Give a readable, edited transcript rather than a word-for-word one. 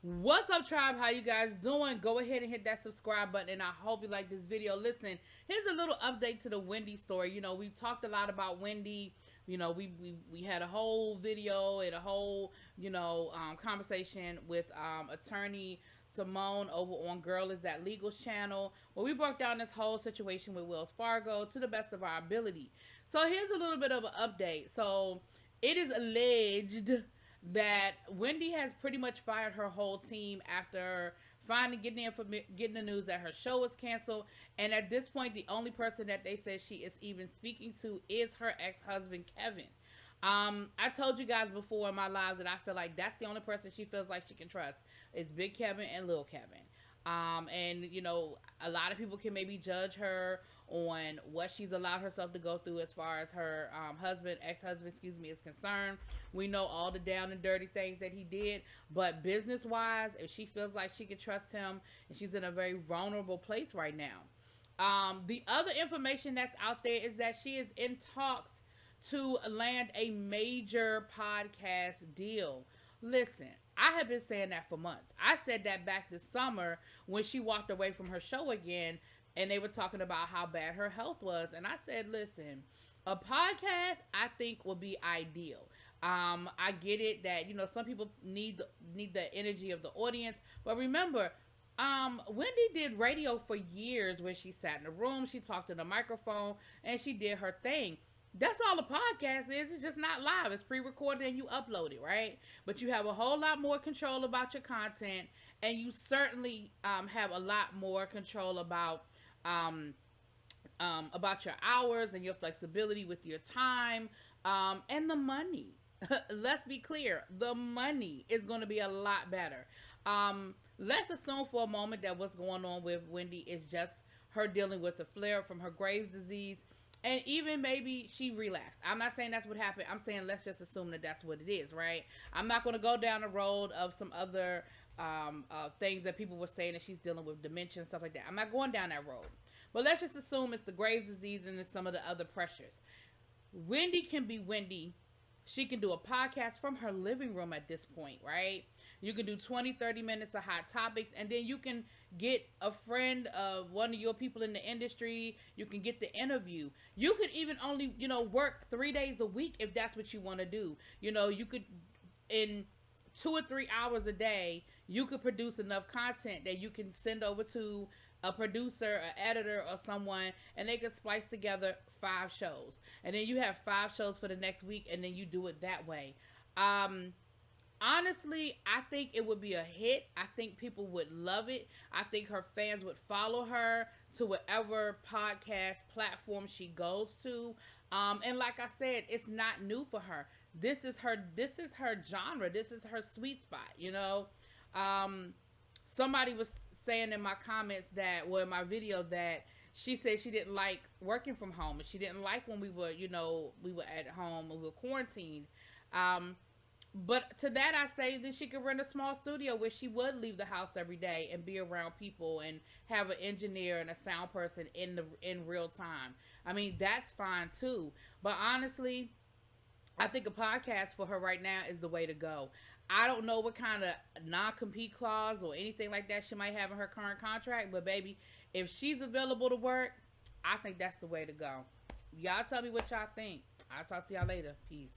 What's up, tribe? How you guys doing? Go ahead and hit that subscribe button, and I hope you like this video. Listen, here's a little update to the Wendy story. You know, we've talked a lot about Wendy. You know, we had a whole video and a whole, conversation with attorney Simone over on Girl Is That Legal's channel, where we broke down this whole situation with Wells Fargo to the best of our ability. So here's a little bit of an update. So it is alleged that Wendy has pretty much fired her whole team after finally getting the news that her show was canceled. And at this point, the only person that they said she is even speaking to is her ex-husband, Kevin. I told you guys before in my lives that I feel like that's the only person she feels like she can trust is Big Kevin and Lil Kevin. And you know, a lot of people can maybe judge her on what she's allowed herself to go through as far as her ex-husband, is concerned. We know all the down and dirty things that he did, but business-wise, if she feels like she can trust him, and she's in a very vulnerable place right now. The other information that's out there is that she is in talks to land a major podcast deal. Listen, I have been saying that for months. I said that back this summer when she walked away from her show again and they were talking about how bad her health was. And I said, listen, a podcast I think will be ideal. I get it that, you know, some people need the energy of the audience. But remember, Wendy did radio for years where she sat in a room, she talked in a microphone, and she did her thing. That's all a podcast is. It's just not live. It's pre-recorded and you upload it, right? But you have a whole lot more control about your content, and you certainly have a lot more control about your hours and your flexibility with your time, and the money. Let's be clear. The money is going to be a lot better. Let's assume for a moment that what's going on with Wendy is just her dealing with a flare from her Graves' disease. And even maybe she relapsed. I'm not saying that's what happened. I'm saying let's just assume that that's what it is, right? I'm not going to go down the road of some other things that people were saying that she's dealing with dementia and stuff like that. I'm not going down that road. But let's just assume it's the Graves' disease and some of the other pressures. Wendy can be Wendy. She can do a podcast from her living room at this point, right? You can do 20, 30 minutes of hot topics, and then you can get a friend of one of your people in the industry. You can get the interview. You could even only, work 3 days a week if that's what you want to do. You could, in 2 or 3 hours a day, you could produce enough content that you can send over to a producer, an editor, or someone, and they can splice together 5 shows. And then you have 5 shows for the next week, and then you do it that way. Honestly, I think it would be a hit. I think people would love it. I think her fans would follow her to whatever podcast platform she goes to. And like I said, it's not new for her. This is her genre. This is her sweet spot, Somebody was saying in my comments in my video that she said she didn't like working from home, and she didn't like when we were at home, we were quarantined. But to that I say that she could rent a small studio where she would leave the house every day and be around people and have an engineer and a sound person in real time. I mean, that's fine too. But honestly, I think a podcast for her right now is the way to go. I don't know what kind of non-compete clause or anything like that she might have in her current contract, but baby, if she's available to work, I think that's the way to go. Y'all tell me what y'all think. I'll talk to y'all later. Peace.